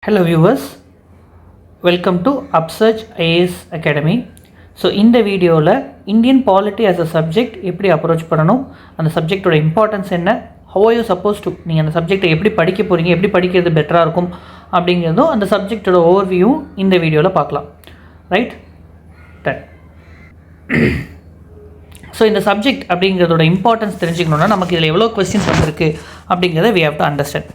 Hello viewers, welcome to Upsurge IAS Academy. So இந்த வீடியோவில் Indian polity as a subject எப்படி approach பண்ணணும், அந்த சப்ஜெக்டோட இம்பார்ட்டன்ஸ் என்ன, how are you suppose to, நீங்கள் அந்த சப்ஜெக்டை எப்படி படிக்க போகிறீங்க, எப்படி படிக்கிறது பெட்டராக இருக்கும் அப்படிங்கிறதும் அந்த சப்ஜெக்டோட ஓவர்வியூவும் இந்த வீடியோவில் பார்க்கலாம். Right ton. ஸோ இந்த சப்ஜெக்ட் அப்படிங்கிறதோட இம்பார்ட்டன்ஸ் தெரிஞ்சுக்கணுன்னா நமக்கு இதில் எவ்வளோ கொஸ்டின்ஸ் வந்திருக்கு அப்படிங்கிறத we have to understand.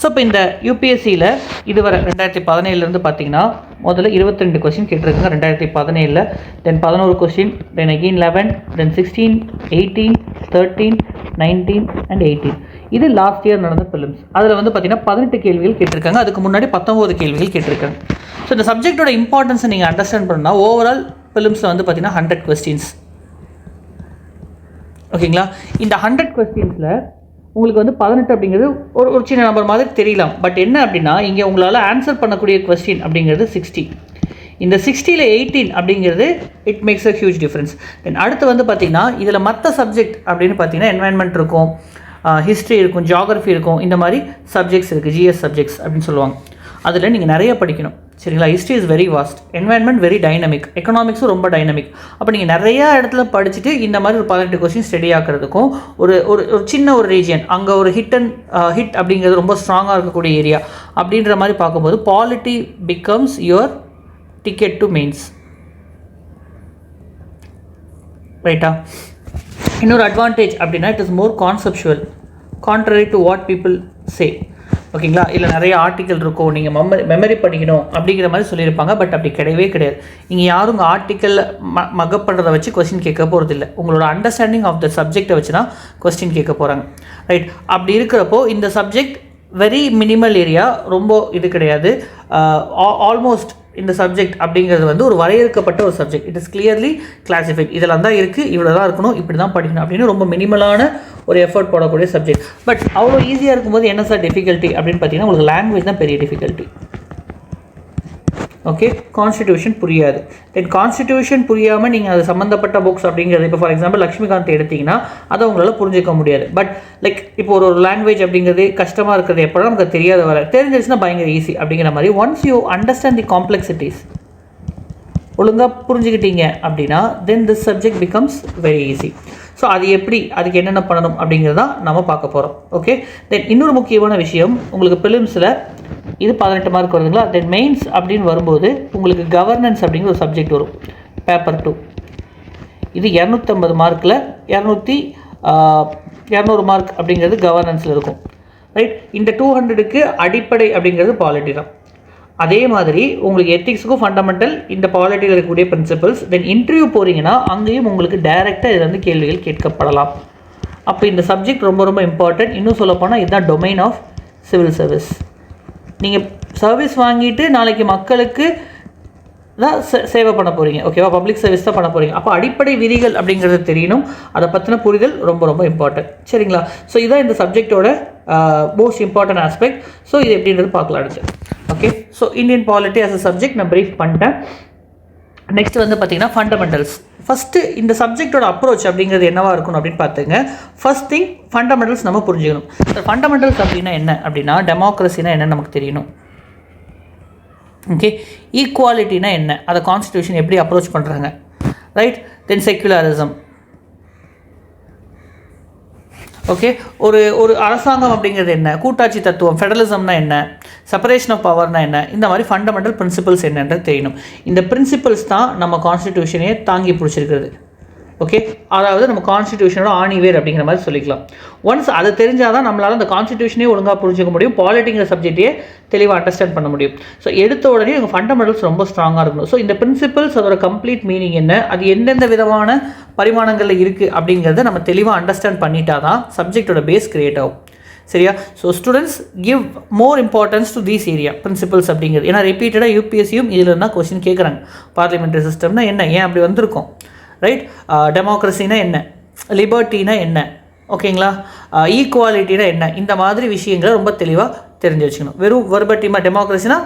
So இப்போ இந்த யூபிஎஸ்சியில் இதுவரை 2017 பார்த்தீங்கன்னா முதல்ல 22 கொஸ்டின் கேட்டிருக்காங்க 2017, தென் 11 question, then again 11, then 16, 18, 13, 19 and 18. இது லாஸ்ட் இயர் நடந்த பிலிம்ஸ். அதில் பார்த்தீங்கன்னா 18 கேள்விகள் கேட்டிருக்காங்க, அதுக்கு முன்னாடி 19 கேள்விகள் கேட்டிருக்காங்க. ஸோ இந்த சப்ஜெக்டோட இம்பார்ட்டன்ஸை நீங்கள் அண்டர்ஸ்டாண்ட் பண்ணால் ஓவரால் பிலிம்ஸில் பார்த்தீங்கன்னா 100 கொஸ்டின்ஸ். ஓகேங்களா? இந்த 100 கொஸ்டின்ஸில் உங்களுக்கு 18 அப்படிங்கிறது ஒரு சின்ன நம்பர் மாதிரி தெரியலாம். பட் என்ன அப்படின்னா இங்கே உங்களால் ஆன்சர் பண்ணக்கூடிய கொஸ்டின் அப்படிங்கிறது 60. இந்த 60ல் 18 அப்படிங்கிறது it makes a huge difference. Then அடுத்து பார்த்திங்கன்னா இதில் மற்ற சப்ஜெக்ட் அப்படின்னு பார்த்தீங்கன்னா என்வாயன்மெண்ட் இருக்கும், ஹிஸ்ட்ரி இருக்கும், ஜியாகிரஃபி இருக்கும், இந்த மாதிரி சப்ஜெக்ட்ஸ் இருக்குது, ஜிஎஸ் சப்ஜெக்ட்ஸ் அப்படின்னு சொல்லுவாங்க. அதில் நீங்கள் நிறைய படிக்கணும். சரிங்களா? History is very vast, environment very dynamic, எக்கனாமிக்ஸும் ரொம்ப டைனமிக். அப்போ நீங்கள் நிறையா இடத்துல படிச்சுட்டு இந்த மாதிரி ஒரு 18 கொஸ்டின் ஸ்டடி ஆக்கிறதுக்கும் ஒரு சின்ன ஒரு ரீஜியன் அங்கே ஒரு ஹிட் அப்படிங்கிறது ரொம்ப ஸ்ட்ராங்காக இருக்கக்கூடிய ஏரியா அப்படின்ற மாதிரி பார்க்கும்போது polity becomes your ticket to mains. ரைட்டா? இன்னொரு அட்வான்டேஜ் அப்படின்னா it is more conceptual, contrary to what people say. ஓகேங்களா? இல்லை நிறைய ஆர்டிக்கல் இருக்கும், நீங்கள் மெமரி பண்ணிக்கணும் அப்படிங்கிற மாதிரி சொல்லியிருப்பாங்க. பட் அப்படி கிடையவே கிடையாது. நீங்கள் யாரும் உங்கள் ஆர்டிக்கல் மக்கப் பண்ணுறதை வச்சு கொஸ்டின் கேட்க போகிறது இல்லை. உங்களோட அண்டர்ஸ்டாண்டிங் ஆஃப் த சப்ஜெக்டை வச்சு தான் கொஸ்டின் கேட்க போகிறாங்க. ரைட்? அப்படி இருக்கிறப்போ இந்த சப்ஜெக்ட் வெரி மினிமல் ஏரியா, ரொம்ப இது கிடையாது. ஆல்மோஸ்ட் இந்த சப்ஜெக்ட் அப்படிங்கிறது ஒரு வரையறுக்கப்பட்ட ஒரு subject. It is clearly classified. இதெல்லாம் தான் இருக்குது, இவ்வளோ தான் இருக்கணும், இப்படி தான் படிக்கணும் அப்படின்னு ரொம்ப மினிமலான ஒரு எஃபர்ட் போடக்கூடிய சப்ஜெக்ட். பட் அவ்வளோ ஈஸியாக இருக்கும்போது என்ன சார் டிஃபிகல்ட்டி அப்படின்னு பார்த்தீங்கன்னா உங்களுக்கு லாங்குவேஜ் தான் பெரிய டிஃபிகல்ட்டி. ஓகே? கான்ஸ்டிடியூஷன் புரியாது. தென் கான்ஸ்டிடியூஷன் புரியாமல் நீங்கள் அது சம்மந்தப்பட்ட புக்ஸ் அப்படிங்கிறது, இப்போ ஃபார் எக்ஸாம்பிள் லக்ஷ்மிகாந்த் எடுத்திங்கன்னா அதை உங்களால் புரிஞ்சிக்க முடியாது. பட் இப்போ ஒரு லாங்குவேஜ் அப்படிங்கிறது கஷ்டமாக இருக்கிறது எப்போ நமக்கு தெரியாத வர, தெரிஞ்சிருச்சுன்னா பயங்கர ஈஸி அப்படிங்கிற மாதிரி. Once you understand the complexities, ஒழுங்காக புரிஞ்சுக்கிட்டீங்க அப்படின்னா then this subject becomes very easy. So அது எப்படி, அதுக்கு என்னென்ன பண்ணணும் அப்படிங்கிறதான் நம்ம பார்க்க போகிறோம். ஓகே? தென் இன்னொரு முக்கியமான விஷயம், உங்களுக்கு பிலிம்ஸில் இது 18 மார்க் வருதுங்களா? தென் மெயின்ஸ் அப்படின்னு வரும்போது உங்களுக்கு கவர்னன்ஸ் அப்படிங்கிற ஒரு சப்ஜெக்ட் வரும், பேப்பர் 2. இது 250 மார்க்கில் 200 மார்க் அப்படிங்கிறது கவர்னன்ஸில் இருக்கும். ரைட்? இந்த 200க்கு அடிப்படை அப்படிங்கிறது பாலிட்டி தான். அதே மாதிரி உங்களுக்கு எத்திக்ஸுக்கும் ஃபண்டமெண்டல் இந்த பாலிட்டியில் இருக்கக்கூடிய பிரின்சிபல்ஸ். தென் இன்டர்வியூ போகிறீங்கன்னா அங்கேயும் உங்களுக்கு டைரெக்டாக இதில் கேள்விகள் கேட்கப்படலாம். அப்போ இந்த சப்ஜெக்ட் ரொம்ப ரொம்ப இம்பார்ட்டன்ட். இன்னும் சொல்லப்போனால் இதுதான் டொமைன் ஆஃப் சிவில் சர்வீஸ். நீங்கள் சர்வீஸ் வாங்கிட்டு நாளைக்கு மக்களுக்கு தான் சேவை பண்ண போகிறீங்க. ஓகேவா? பப்ளிக் சர்வீஸ் தான் பண்ண போகிறீங்க. அப்போ அடிப்படை விதிகள் அப்படிங்கிறது தெரியணும், அதை பற்றின புரிதல் ரொம்ப ரொம்ப இம்பார்ட்டன்ட். சரிங்களா? ஸோ இதுதான் இந்த சப்ஜெக்டோட மோஸ்ட் இம்பார்ட்டன்ட் ஆஸ்பெக்ட். ஸோ இது எப்படின்றது பார்க்கலாம் அடுத்து. Okay? So Indian polity as a subject நான் ப்ரீஃப் பண்ணிட்டேன். நெக்ஸ்ட் பார்த்தீங்கன்னா ஃபண்டமெண்டல்ஸ். ஃபஸ்ட்டு இந்த சப்ஜெக்டோட அப்ரோச் அப்படிங்கிறது என்னவாக இருக்கணும் அப்படின்னு பார்த்துங்க. ஃபஸ்ட் திங் ஃபண்டமெண்டல்ஸ் நம்ம புரிஞ்சுக்கணும். ஃபண்டமெண்டல்ஸ் அப்படின்னா என்ன அப்படின்னா டெமோக்ரஸினா என்னன்னு நமக்கு தெரியணும். ஓகே? ஈக்குவாலிட்டினா என்ன, அதை கான்ஸ்டிடியூஷன் எப்படி அப்ரோச் பண்ணுறாங்க. ரைட்? தென் செக்யுலரிசம். ஓகே? ஒரு அரசாங்கம் அப்படிங்கிறது என்ன, கூட்டாட்சி தத்துவம், ஃபெடரலிசம்னா என்ன, செப்பரேஷன் ஆஃப் பவர்னா என்ன, இந்த மாதிரி ஃபண்டமெண்டல் பிரின்சிபல்ஸ் என்னன்றது தெரியணும். இந்த பிரின்சிபல்ஸ் தான் நம்ம கான்ஸ்டிடியூஷனையே தாங்கி பிடிச்சிருக்கிறது. ஓகே? அதாவது நம்ம கான்ஸ்டிடியூஷனோட ஆணிவேர் அப்படிங்கிற மாதிரி சொல்லிக்கலாம். ஒன்ஸ் அது தெரிஞ்சால் தான் நம்மளால் அந்த கான்ஸ்டிடியூஷனே ஒழுங்காக புரிஞ்சிக்க முடியும், பாலிட்டிங்கிற சப்ஜெக்டையே தெளிவாக அண்டர்ஸ்டாண்ட் பண்ண முடியும். ஸோ எடுத்த உடனே உங்கள் ஃபண்டமெண்டல்ஸ் ரொம்ப ஸ்ட்ராங்காக இருக்கணும். ஸோ இந்த பிரின்சிபல்ஸ் அதோட கம்ப்ளீட் மீனிங் என்ன, அது எந்தெந்த விதமான பரிமாணங்களில் இருக்குது அப்படிங்கிறத நம்ம தெளிவாக அண்டர்ஸ்டாண்ட் பண்ணிட்டா தான் சப்ஜெக்டோட பேஸ் கிரியேட் ஆகும். சரியா? So students give more importance to these area principles அப்படிங்கிறது. ஏன்னா ரிப்பீட்டடாக யூபிஎஸ்சியும் இதில் இருந்தால் கொஸ்டின் கேட்குறாங்க. பார்லிமெண்ட்ரி சிஸ்டம்னா என்ன, ஏன் அப்படி வந்திருக்கும், ரைட்? டெமோக்ரஸினா என்ன, லிபர்ட்டினா என்ன, ஓகேங்களா, ஈக்குவாலிட்டினா என்ன, இந்த மாதிரி விஷயங்களை ரொம்ப தெளிவாக தெரிஞ்சு வச்சுக்கணும். வெறும் வெர்பட்டிமா டெமோக்ரஸினா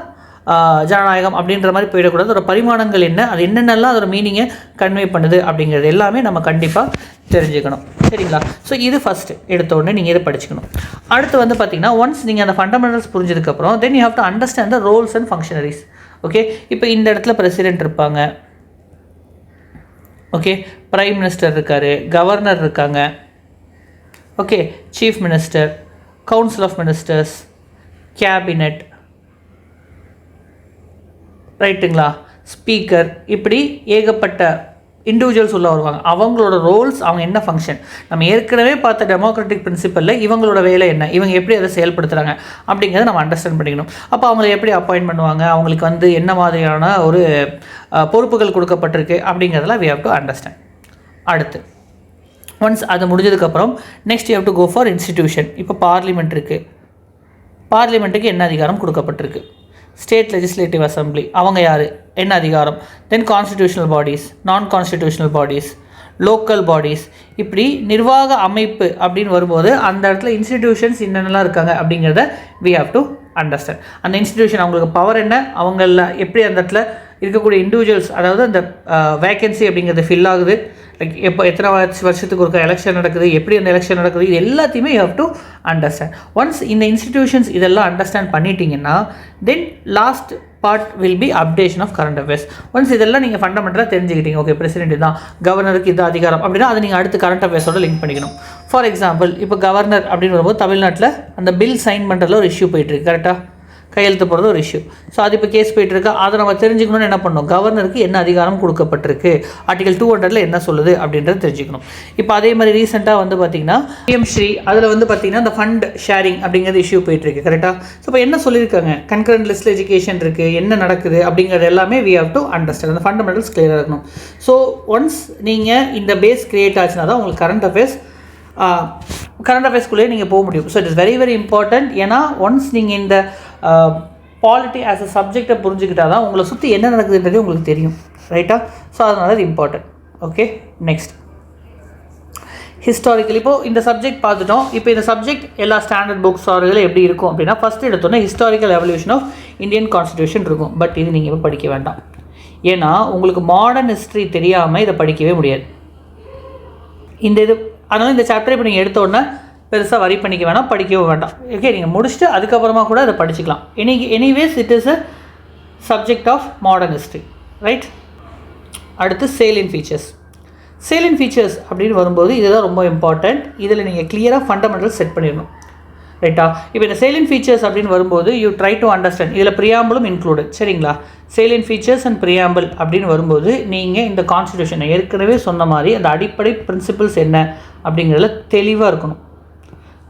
ஜனநாயகம் அப்படின்ற மாதிரி போயிடக்கூடாது. அதோட பரிமாணங்கள் என்ன, அது என்னென்னலாம் அதோட மீனிங்கை கன்வே பண்ணுது அப்படிங்கிறது எல்லாமே நம்ம கண்டிப்பாக தெரிஞ்சுக்கணும். சரிங்களா? ஸோ இது ஃபஸ்ட்டு எடுத்த உடனே நீங்கள் இதை படிச்சுக்கணும். அடுத்து வந்து பார்த்திங்கன்னா ஒன்ஸ் நீங்கள் அந்த ஃபண்டமெண்டல்ஸ் புரிஞ்சதுக்கப்புறம் then you have to understand the roles and functionaries. Okay, இப்போ இந்த இடத்துல பிரசிடென்ட் இருப்பாங்க, ஓகே, பிரைம் மினிஸ்டர் இருக்கார், கவர்னர் இருக்காங்க, okay, chief minister, council of ministers, cabinet, ரைட்டுங்களா, ஸ்பீக்கர், இப்படி ஏகப்பட்ட இண்டிவிஜுவல்ஸ் உள்ள வருவாங்க. அவங்களோட ரோல்ஸ், அவங்க என்ன ஃபங்க்ஷன், நம்ம ஏற்கனவே பார்த்த டெமோக்ராட்டிக் பிரின்சிபலில் இவங்களோட வேலை என்ன, இவங்க எப்படி அதை செயல்படுத்துகிறாங்க அப்படிங்கிறத நம்ம அண்டர்ஸ்டாண்ட் பண்ணிக்கணும். அப்போ அவங்களை எப்படி அப்பாயின்ட் பண்ணுவாங்க, அவங்களுக்கு வந்து என்ன மாதிரியான ஒரு பொறுப்புகள் கொடுக்கப்பட்டிருக்கு அப்படிங்கிறதெல்லாம் we have to understand. அடுத்து ஒன்ஸ் அது முடிஞ்சதுக்கப்புறம் next you have to go for institution. இப்போ பார்லிமெண்ட் இருக்குது, பார்லிமெண்ட்டுக்கு என்ன அதிகாரம் கொடுக்கப்பட்டிருக்கு, ஸ்டேட் லெஜிஸ்லேட்டிவ் அசம்பிளி அவங்க யார், என்ன அதிகாரம், தென் கான்ஸ்டிடியூஷனல் பாடிஸ், நான் கான்ஸ்டிடியூஷனல் பாடிஸ், லோக்கல் பாடிஸ், இப்படி நிர்வாக அமைப்பு அப்படின்னு வரும்போது அந்த இடத்துல இன்ஸ்டிடியூஷன்ஸ் என்னென்னலாம் இருக்காங்க அப்படிங்கிறத we have to understand. அந்த இன்ஸ்டிடியூஷன் அவங்களுக்கு பவர் என்ன, அவங்கள எப்படி அந்த இடத்துல இருக்கக்கூடிய இண்டிவிஜுவல்ஸ், அதாவது அந்த வேக்கன்சி அப்படிங்கிறது ஃபில் ஆகுது, லைக் எப்போ எத்தனை வருஷத்துக்கு ஒரு எலெக்ஷன் நடக்குது, எப்படி அந்த எலெக்ஷன் நடக்குது, இது எல்லாத்தையுமே you have to understand. Once இந்த இன்ஸ்டிடியூஷன்ஸ் இதெல்லாம் அண்டர்ஸ்டாண்ட் பண்ணிட்டீங்கன்னா then last part will be updation of current affairs. Once இதெல்லாம் நீங்கள் ஃபண்டமெண்டலாக தெரிஞ்சுக்கிட்டீங்க, ஓகே பிரசிடென்ட் தான், கவர்னருக்கு இது அதிகாரம் அப்படின்னா அதை நீங்கள் அடுத்து கரண்ட் அஃபேர்ஸோட லிங்க் பண்ணிக்கணும். ஃபார் எக்ஸாம்பிள் இப்போ கவர்னர் அப்படின்னு வரும்போது தமிழ்நாட்டில் அந்த பில் சைன் பண்ணுறதுல ஒரு இஷ்யூ போயிட்டுருக்கு, கரெக்டாக கையெழுத்து போடுறது ஒரு இஷ்யூ. ஸோ அது இப்போ கேஸ் போயிட்டுருக்கு, அதை நம்ம தெரிஞ்சுக்கணும்னு என்ன பண்ணணும், கவர்னருக்கு என்ன அதிகாரம் கொடுக்கப்பட்டிருக்கு, ஆர்டிகல் 200 என்ன சொல்லுது அப்படின்றத தெரிஞ்சுக்கணும். இப்போ அதே மாதிரி ரீசெண்டாக வந்து பார்த்திங்கன்னா பிஎம் ஸ்ரீ அதில் வந்து பார்த்திங்கன்னா இந்த ஃபண்ட் ஷேரிங் அப்படிங்கிறது இஷ்யூ போயிட்டுருக்கு, கரெக்டாக. ஸோ இப்போ என்ன சொல்லியிருக்காங்க, கன்கரண்ட் லிஸ்ட் எஜுகேஷன் இருக்குது, என்ன நடக்குது அப்படிங்கிறது எல்லாமே we have to understand. அந்த ஃபண்டமெண்டல்ஸ் கிளியராக இருக்கணும். ஸோ ஒன்ஸ் நீங்கள் இந்த பேஸ் கிரியேட் ஆச்சுன்னா தான் உங்களுக்கு கரண்ட் அஃபேர்ஸ்குள்ளேயே நீங்கள் போக முடியும். So it is very very important. ஏன்னா ஒன்ஸ் நீங்கள் இந்த பாலிட்டி ஆஸ் அ சப்ஜெக்டை புரிஞ்சுக்கிட்டால் தான் உங்களை சுற்றி என்ன நடக்குதுன்றதே உங்களுக்கு தெரியும், ரைட்டா? ஸோ அதனால இது இம்பார்ட்டன்ட். Okay, next historical. இப்போது இந்த சப்ஜெக்ட் பார்த்துட்டோம். இப்போ இந்த சப்ஜெக்ட் எல்லா ஸ்டாண்டர்ட் புக்ஸ் ஆர்களில் எப்படி இருக்கும் அப்படின்னா ஃபஸ்ட்டு எடுத்தோன்னே historical evolution of Indian constitution இருக்கும். பட் இது நீங்கள் இப்போ படிக்க வேண்டாம். ஏன்னா உங்களுக்கு மாடர்ன் ஹிஸ்ட்ரி தெரியாமல் இதை படிக்கவே முடியாது. அதனால் இந்த சாப்டர் இப்போ நீங்கள் எடுத்தோடனே பெருசாக வரி பண்ணிக்க வேணாம், படிக்கவும் வேண்டாம். ஓகே, நீங்கள் முடிச்சுட்டு அதுக்கப்புறமா கூட அதை படிச்சுக்கலாம். Anyways it is a subject of modern history, right? அடுத்து சேலியன்ட் ஃபீச்சர்ஸ். சேலியன்ட் ஃபீச்சர்ஸ் அப்படின்னு வரும்போது இதுதான் ரொம்ப இம்பார்ட்டண்ட். இதில் நீங்கள் கிளியராக ஃபண்டமெண்டல் செட் பண்ணிடணும், ரைட்டா? இப்போ இந்த சேலியன்ட் ஃபீச்சர்ஸ் அப்படின்னு வரும்போது யூ ட்ரை டு அண்டர்ஸ்டாண்ட். இதில் ப்ரியாம்பிளும் இன்க்ளூடட், சரிங்களா? சேலியன்ட் ஃபீச்சர்ஸ் அண்ட் ப்ரியாம்பிள் அப்படின்னு வரும்போது நீங்கள் இந்த கான்ஸ்டிடியூஷனை ஏற்கனவே சொன்ன மாதிரி அந்த அடிப்படை பிரின்சிபிள்ஸ் என்ன அப்படிங்கிறதுல தெளிவாக இருக்கணும்,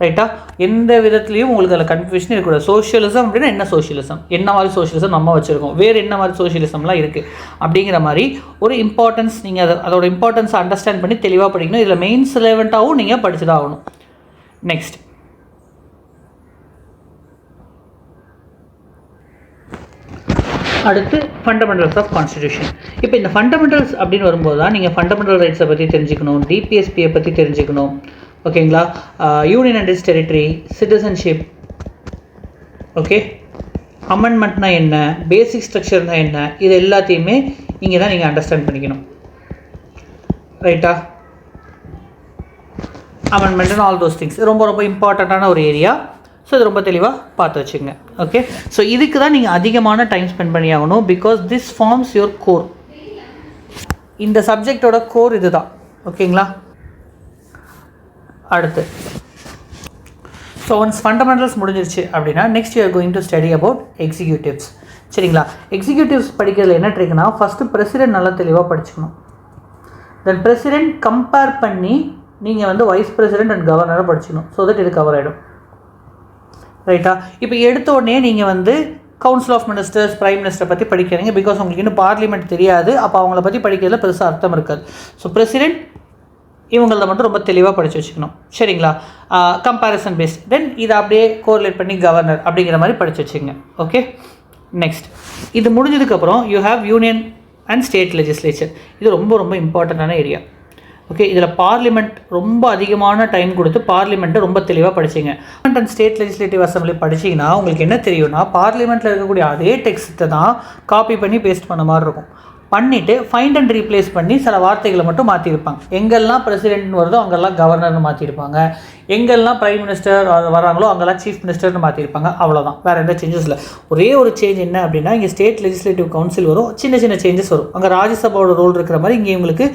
ரைட்டா? எந்த விதத்துலையும் உங்களுக்கு அதில் கன்ஃபியூஷன் இருக்கக்கூடாது. சோஷியலிசம் அப்படின்னா என்ன, சோஷியலிசம் என்ன மாதிரி சோஷியலிசம் நம்ம வச்சுருக்கோம், வேறு என்ன மாதிரி சோஷியலிசம்லாம் இருக்குது அப்படிங்கிற மாதிரி ஒரு இம்பார்ட்டன்ஸ் நீங்கள் அதோட இம்பார்ட்டன்ஸை அண்டர்ஸ்டாண்ட் பண்ணி தெளிவாக படிக்கணும். இதில் மெயின்ஸ் ரிலவெண்ட்டாகவும் நீங்கள் படிச்சு தான் ஆகணும். நெக்ஸ்ட் அடுத்து ஃபண்டமெண்டல்ஸ் ஆஃப் கான்ஸ்டிடியூஷன். இப்போ இந்த ஃபண்டமெண்டல்ஸ் அப்படின்னு வரும்போது தான் நீங்கள் ஃபண்டமெண்டல் ரைட்ஸை பற்றி தெரிஞ்சுக்கணும், டிபிஎஸ்பியை பற்றி தெரிஞ்சுக்கணும், ஓகேங்களா? Union and its territory, citizenship, okay, அமெண்ட்மெண்ட்னா என்ன, பேசிக் ஸ்ட்ரக்சர்னால் என்ன, இது எல்லாத்தையுமே இங்கே தான் நீங்கள் அண்டர்ஸ்டாண்ட் பண்ணிக்கணும், ரைட்டா? Amendment and all those things ரொம்ப ரொம்ப இம்பார்ட்டண்ட்டான ஒரு ஏரியா. ஸோ இது ரொம்ப தெளிவாக பார்த்து வச்சுங்க, ஓகே? ஸோ இதுக்கு தான் நீங்கள் அதிகமான டைம் ஸ்பெண்ட் பண்ணி ஆகணும். Because this forms your core. இந்த சப்ஜெக்டோட கோர் இது தான், ஓகேங்களா? அடுத்து ஸோ ஒன்ஸ் ஃபண்டமெண்டல்ஸ் முடிஞ்சிருச்சு அப்படின்னா next you are going to study about executives, சரிங்களா? எக்ஸிக்யூட்டிவ்ஸ் படிக்கிறதுல என்ன ட்ரிக்னா ஃபஸ்ட்டு பிரசிடென்ட் நல்லா தெளிவாக படிச்சுக்கணும். தென் பிரசிடென்ட் கம்பேர் பண்ணி நீங்கள் வந்து வைஸ் பிரசிடென்ட் அண்ட் கவர்னரை படிச்சுக்கணும். ஸோ தட் இது கவர் ஆகிடும், ரைட்டா? இப்போ எடுத்த உடனே நீங்கள் வந்து கவுன்சில் ஆஃப் மினிஸ்டர்ஸ், பிரைம் மினிஸ்டரை பற்றி படிக்கிறீங்க. பிகாஸ் உங்களுக்கு இன்னும் பார்லிமெண்ட் தெரியாது. அப்போ அவங்கள பற்றி படிக்கிறதுல பெருசாக அர்த்தம் இருக்காது. ஸோ பிரசிடென்ட் இவங்கள மட்டும் ரொம்ப தெளிவாக படித்து வச்சுக்கணும், சரிங்களா? Comparison paste. தென் இதை அப்படியே கோரிலேட் பண்ணி கவர்னர் அப்படிங்கிற மாதிரி படித்து வச்சுங்க, ஓகே? நெக்ஸ்ட் இது முடிஞ்சதுக்கப்புறம் you have union and state legislature. இது ரொம்ப ரொம்ப இம்பார்ட்டண்ட்டான ஏரியா, ஓகே, இதில் பார்லிமெண்ட் ரொம்ப அதிகமான டைம் கொடுத்து பார்லிமெண்ட்டை ரொம்ப தெளிவாக படிச்சிங்க. அண்ட் ஸ்டேட் லெஜிஸ்லேட்டிவ் அசம்பிளி படிச்சிங்கன்னா உங்களுக்கு என்ன தெரியும்னா, பார்லிமெண்ட்டில் இருக்கக்கூடிய அதே டெக்ஸ்ட்டை தான் காப்பி பண்ணி பேஸ்ட் பண்ண மாதிரி இருக்கும். பண்ணிவிட்டு ஃபைண்ட் அண்ட் ரீப்ளேஸ் பண்ணி சில வார்த்தைகளை மட்டும் மாற்றிருப்பாங்க. எங்கெல்லாம் பிரசிடென்ட்னு வருதோ அங்கெல்லாம் கவர்னர்னு மாற்றிருப்பாங்க, எங்கெல்லாம் பிரைம் மினிஸ்டர் வராங்களோ அங்கெல்லாம் சீஃப் மினிஸ்டர்னு மாற்றிருப்பாங்க. அவ்வளோதான், வேறு எந்த சேஞ்சஸ் இல்லை. ஒரே ஒரு சேஞ்ச் என்ன அப்படின்னா, இங்கே ஸ்டேட் லெஜிஸ்லேட்டிவ் கவுன்சில் வரும், சின்ன சின்ன சேஞ்சஸ் வரும். அங்கே ராஜ்யசபாவோட ரோல் இருக்கிற மாதிரி இங்கே உங்களுக்கு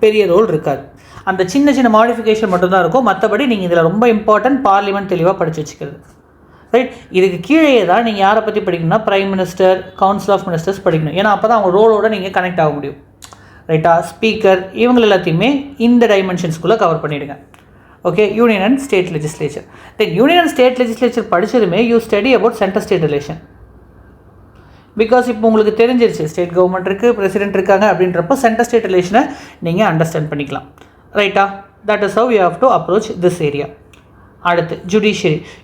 பெரிய ரோல் இருக்காது. அந்த சின்ன சின்ன மாடிஃபிகேஷன் மட்டும்தான் இருக்கும். மற்றபடி நீங்கள் இதில் ரொம்ப இம்பார்ட்டன்ட் பார்லிமெண்ட் தெளிவாக படித்து வச்சுக்கிறது. ரைட், இதுக்கு கீழே தான் நீங்கள் யாரை பற்றி படிக்கணும்னா prime minister, council of ministers படிக்கணும். ஏன்னா அப்போ தான் அவங்க ரோலோட நீங்கள் கனெக்ட் ஆக முடியும். ரைட்டா, ஸ்பீக்கர், இவங்க எல்லாத்தையுமே இந்த டைமென்ஷன்ஸ்குள்ளே கவர் பண்ணிவிடுங்க. Okay, union and state legislature. Then union and state legislature படித்ததுமே you study about centre state relation. Because இப்போ உங்களுக்கு தெரிஞ்சிருச்சு ஸ்டேட் கவர்மெண்ட் இருக்குது, பிரசிடென்ட் இருக்காங்க அப்படின்றப்போ சென்டர் ஸ்டேட் ரிலேஷனை நீங்கள் அண்டர்ஸ்டாண்ட் பண்ணிக்கலாம். ரைட்டா, that is how you have to approach this area. அடுத்து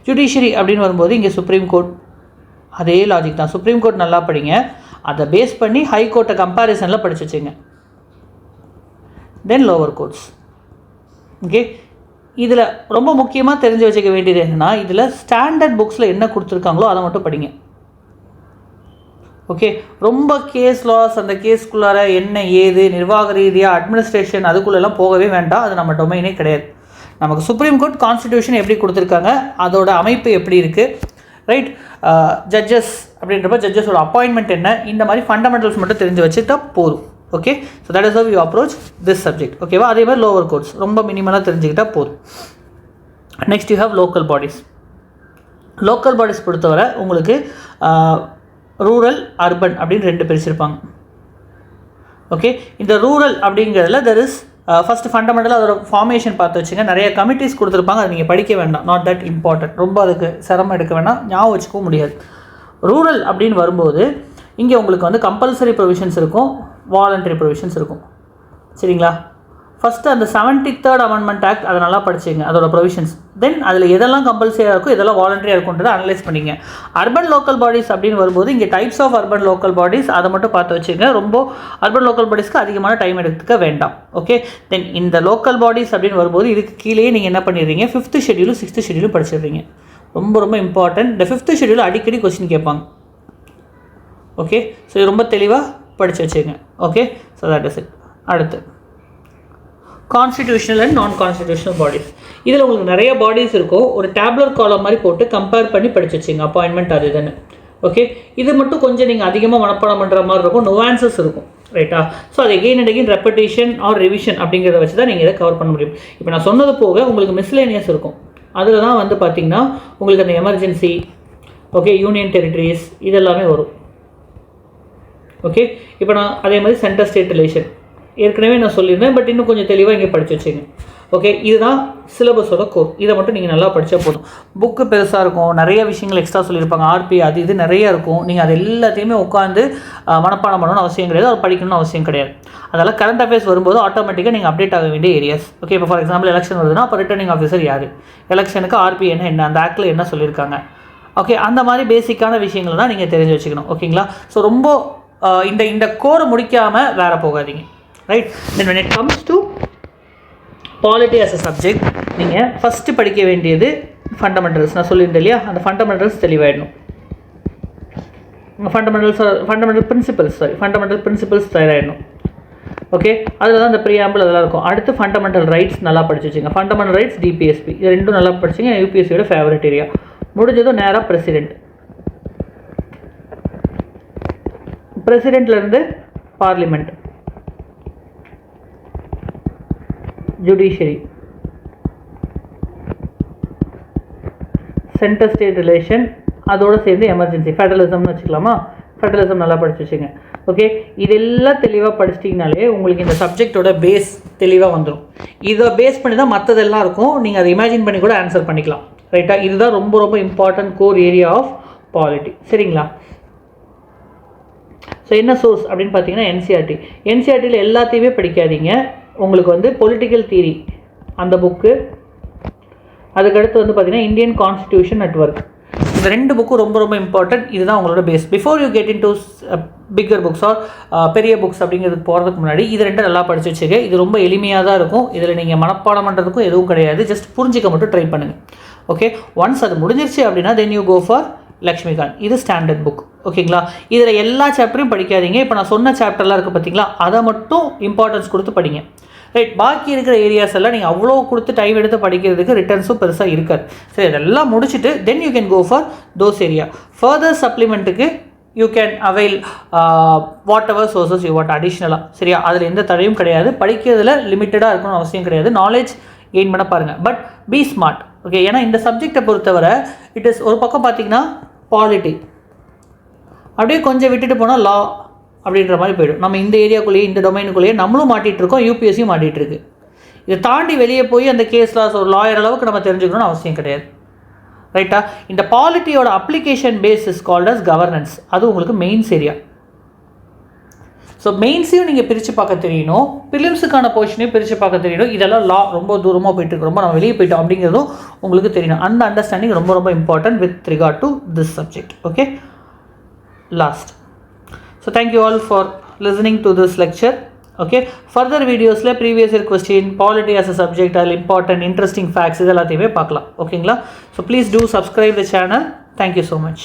ஜுடிஷியரி அப்படின்னு வரும்போது இங்கே சுப்ரீம் கோர்ட், அதே லாஜிக் தான். சுப்ரீம் கோர்ட் நல்லா படிங்க, அதை பேஸ் பண்ணி ஹை கோர்ட்டை கம்பேரிசனில் படிச்சு வச்சுங்க. தென் லோவர் கோர்ட்ஸ். ஓகே, இதில் ரொம்ப முக்கியமாக தெரிஞ்சு வச்சுக்க வேண்டியது என்னென்னா, இதில் ஸ்டாண்டர்ட் புக்ஸில் என்ன கொடுத்துருக்காங்களோ அதை மட்டும் படிங்க. ஓகே, ரொம்ப கேஸ் லாஸ், அந்த கேஸ்குள்ளார என்ன ஏது நிர்வாக ரீதியாக அட்மினிஸ்ட்ரேஷன் அதுக்குள்ளெல்லாம் போகவே வேண்டாம். அது நம்ம டொமைனே கிடையாது. நமக்கு சுப்ரீம் கோர்ட் கான்ஸ்டிடியூஷன் எப்படி கொடுத்துருக்காங்க, அதோட அமைப்பு எப்படி இருக்குது, ரைட், ஜட்ஜஸ் அப்படின்றப்ப ஜட்ஜஸோட அப்பாயின்மெண்ட் என்ன, இந்த மாதிரி ஃபண்டமெண்டல்ஸ் மட்டும் தெரிஞ்சு வச்சுட்டா போதும். Okay, so that is how you approach this subject. ஓகேவா, அதே மாதிரி லோவர் கோர்ட்ஸ் ரொம்ப மினிமலாக தெரிஞ்சுக்கிட்டால் போதும். Next you have local bodies. Local bodies பொறுத்தவரை உங்களுக்கு ரூரல், அர்பன் அப்படின்னு ரெண்டு பிரிச்சிருப்பாங்க. ஓகே, இந்த ரூரல் அப்படிங்கிறதுல தெர் இஸ் ஃபஸ்ட்டு ஃபண்டமெண்டலாக அதோட ஃபார்மேஷன் பார்த்து வச்சுங்க. நிறைய கமிட்டிஸ் கொடுத்துருப்பாங்க, அது நீங்கள் படிக்க வேண்டாம், நாட் தட் இம்பார்ட்டன்ட். ரொம்ப அதுக்கு சிரமம் எடுக்க வேண்டாம், ஞாபகம் வச்சுக்கவும் முடியாது. ரூரல் அப்படின்னு வரும்போது இங்கே உங்களுக்கு வந்து கம்பல்சரி ப்ரொவிஷன்ஸ் இருக்கும், வாலண்டரி ப்ரொவிஷன்ஸ் இருக்கும். சரிங்களா, ஃபஸ்ட்டு அந்த 73rd அமெண்ட்மெண்ட் ஆக்ட் அதை நல்லா படிச்சுங்க, அதோட ப்ரொவிஷன்ஸ். தென் அதில் எதெல்லாம் கம்பல்சரியாக இருக்கும், எதெல்லாம் வாலண்டரியாக இருக்குன்றதை அனலைஸ் பண்ணிங்க. அர்பன் லோக்கல் பாடிஸ் அப்படின்னு வரும்போது இங்கே types of urban local bodies அதை மட்டும் பார்த்து வச்சுங்க. ரொம்ப அர்பன் லோக்கல் பாடிஸ்க்கு அதிகமான டைம் எடுத்துக்க வேண்டாம். ஓகே, தென் இந்த லோக்கல் பாடிஸ் அப்படின்னு வரும்போது இதுக்கு கீழே நீங்கள் என்ன பண்ணிடுறீங்க, 5th ஷெட்யூலும் 6th ஷெட்யூலும் படிச்சிடுறீங்க. ரொம்ப ரொம்ப இம்பார்ட்டன்ட். இந்த 5th ஷெட்யூல் அடிக்கடி கொஸ்டின் கேட்பாங்க. ஓகே, ஸோ இது ரொம்ப தெளிவாக படித்து வச்சுங்க. Okay, so that is it. அடுத்து கான்ஸ்டிடியூஷனல் அண்ட் நான் கான்ஸ்டிடியூஷனல் பாடிஸ். இதில் உங்களுக்கு நிறைய பாடிஸ் இருக்கும். ஒரு டேப்லர் காலம் மாதிரி போட்டு கம்பேர் பண்ணி படிச்சு வச்சுங்க, அப்பாயின்மெண்ட் அது இதுன்னு. ஓகே, இது மட்டும் கொஞ்சம் நீங்கள் அதிகமாக மனப்பாடம் பண்ணுற மாதிரி இருக்கும், நுவான்சஸ் இருக்கும். ரைட்டா, ஸோ அது again and again repetition or revision அப்படிங்கிறத வச்சு தான் நீங்கள் இதை கவர் பண்ண முடியும். இப்போ நான் சொன்னது போக உங்களுக்கு மிஸ்லேனியஸ் இருக்கும். அதில் தான் வந்து பார்த்திங்கன்னா உங்களுக்கு அந்த எமர்ஜென்சி, ஓகே, யூனியன் டெரிட்டரிஸ் இதெல்லாமே வரும். ஓகே, இப்போ நான் அதே மாதிரி சென்டர் ஸ்டேட் ரிலேஷன் ஏற்கனவே நான் சொல்லியிருந்தேன், பட் இன்னும் கொஞ்சம் தெளிவாக இங்கே படித்து வச்சுங்க. ஓகே, இதுதான் சிலபஸோட கோர். இதை மட்டும் நீங்கள் நல்லா படித்தா போதும். புக்கு பெருசாக இருக்கும், நிறைய விஷயங்கள் எக்ஸ்ட்ரா சொல்லியிருப்பாங்க, ஆர்பி அது இது நிறைய இருக்கும். நீங்கள் அது எல்லாத்தையுமே உட்காந்து மனப்பாடம் பண்ணணும்னு அவசியம் கிடையாது, அது படிக்கணும்னு அவசியம் கிடையாது. அதனால் கரண்ட் அஃபேர்ஸ் வரும்போது ஆட்டோமேட்டிக்காக நீங்கள் அப்டேட் ஆக வேண்டிய ஏரியாஸ். ஓகே, இப்போ ஃபார் எக்ஸாம்பிள் எலெக்ஷன் வருதுன்னா அப்போ ரிட்டர்னிங் ஆஃபீஸர் யார், எலெக்ஷனுக்கு ஆர்பி என்ன, அந்த ஆக்டில் என்ன சொல்லியிருக்காங்க. ஓகே, அந்த மாதிரி பேசிக்கான விஷயங்கள் தான் நீங்கள் தெரிஞ்சு வச்சுக்கணும். ஓகேங்களா, ஸோ ரொம்ப இந்த கோரை முடிக்காமல் வேறு போகாதீங்க. Right, then when it comes to polity as a subject, நீங்கள் ஃபஸ்ட்டு படிக்க வேண்டியது ஃபண்டமெண்டல்ஸ். நான் சொல்லியிருந்தேன் இல்லையா, அந்த ஃபண்டமெண்டல்ஸ் தெளிவாயிடணும். ஃபண்டமெண்டல் பிரின்சிபல்ஸ் தயாராகிடணும். ஓகே, அதில் தான் இந்த ப்ரீஆம்பிள் அதெல்லாம் இருக்கும். அடுத்து ஃபண்டமெண்டல் ரைட்ஸ் நல்லா படிச்சு வச்சுங்க. ஃபண்டமெண்டல் ரைட்ஸ், டிபிஎஸ்பி இது ரெண்டும் நல்லா படிச்சிங்க. யூபிஎஸ்சியோட ஃபேவரட் ஏரியா. முடிஞ்சதும் நேராக பிரசிடென்ட்லேருந்து parliament, judiciary, centre state relation, அதோடு சேர்ந்து எமர்ஜென்சி, ஃபெடரலிசம்னு வச்சுக்கலாமா. ஃபெடரலிசம் நல்லா படிச்சு வச்சுங்க. ஓகே, இதெல்லாம் தெளிவாக படிச்சிட்டிங்கனாலே உங்களுக்கு இந்த சப்ஜெக்டோட பேஸ் தெளிவாக வந்துடும். இதை பேஸ் பண்ணி தான் மற்றதெல்லாம் இருக்கும். நீங்கள் அதை இமேஜின் பண்ணி கூட ஆன்சர் பண்ணிக்கலாம். ரைட்டா, இதுதான் ரொம்ப ரொம்ப important core area of polity. சரிங்களா, ஸோ என்ன சோர்ஸ் அப்படின்னு பார்த்தீங்கன்னா என்சிஆர்டியில் எல்லாத்தையுமே படிக்காதீங்க. உங்களுக்கு வந்து பொலிட்டிக்கல் தியரி அந்த புக்கு, அதுக்கடுத்து வந்து பார்த்திங்கன்னா இந்தியன் கான்ஸ்டியூஷன் நெட்வொர்க், இந்த 2 புக்கும் ரொம்ப ரொம்ப இம்பார்ட்டன்ட். இதுதான் உங்களோட base. Before you get into bigger books or பெரிய புக்ஸ் அப்படிங்கிறதுக்கு போகிறதுக்கு முன்னாடி இது 2 நல்லா படிச்சு வச்சுக்க. இது ரொம்ப எளிமையாக தான் இருக்கும். இதில் நீங்கள் மனப்பாடம் பண்ணுறதுக்கும் எதுவும் கிடையாது. ஜஸ்ட் புரிஞ்சிக்க மட்டும் ட்ரை பண்ணுங்கள். ஓகே, ஒன்ஸ் அது முடிஞ்சிருச்சு அப்படின்னா then you go for Laxmikanth. இது ஸ்டாண்டர்ட் புக். ஓகேங்களா, இதில் எல்லா சாப்டரையும் படிக்காதீங்க. இப்போ நான் சொன்ன சாப்டர்லாம் இருக்குது பார்த்தீங்களா, அதை மட்டும் இம்பார்ட்டன்ஸ் கொடுத்து படிங்க. ரைட், பாக்கி இருக்கிற ஏரியாஸ் எல்லாம் நீங்கள் அவ்வளோ கொடுத்து டைம் எடுத்து படிக்கிறதுக்கு ரிட்டர்ன்ஸும் பெருசாக இருக்காது. சரி, இதெல்லாம் முடிச்சுட்டு then you can go for those area. Further சப்ளிமெண்ட்டுக்கு you can avail whatever sources you what அடிஷ்னலாக. சரியா, அதில் எந்த தடையும் கிடையாது. படிக்கிறதுல லிமிட்டடாக இருக்கணும்னு அவசியம் கிடையாது. நாலேஜ் கெயின் பண்ண பாருங்கள், பட் பி ஸ்மார்ட். ஓகே, ஏன்னா இந்த சப்ஜெக்டை பொறுத்தவரை இட் இஸ் ஒரு பக்கம் பார்த்தீங்கன்னா பாலிட்டி, அப்படியே கொஞ்சம் விட்டுட்டு போனால் லா அப்படின்ற மாதிரி போய்டும். நம்ம இந்த ஏரியாக்குள்ளேயே இந்த டொமைனுக்குள்ளேயே நம்மளும் மாட்டிகிட்டு இருக்கோம், யூபிஎஸ்சியும் மாட்டிகிட்டு இருக்கு. இதை தாண்டி வெளியே போய் அந்த கேஸ் லாஸ் ஒரு லாயர் அளவுக்கு நம்ம தெரிஞ்சுக்கணும்னு அவசியம் கிடையாது. ரைட்டா, இந்த பாலிட்டியோட application base is called as governance. அது உங்களுக்கு மெயின்ஸ் ஏரியா. ஸோ மெயின்ஸையும் நீங்கள் பிரித்து பார்க்க தெரியணும், பிலிம்ஸுக்கான போர்ஷனையும் பிரித்து பார்க்க தெரியணும். இதெல்லாம் லா ரொம்ப தூரமாக போயிட்டு இருக்கு, ரொம்ப நம்ம வெளியே போயிட்டோம் அப்படிங்கிறதும் உங்களுக்கு தெரியணும். அந்த அண்டர்ஸ்டாண்டிங் ரொம்ப ரொம்ப important with regard to this subject. Okay, last. So thank you all for listening to this lecture. Okay, further videos la previous year question, polity as a subject, all important interesting facts idella theve paakalam. Okay, so please do subscribe the channel. Thank you so much.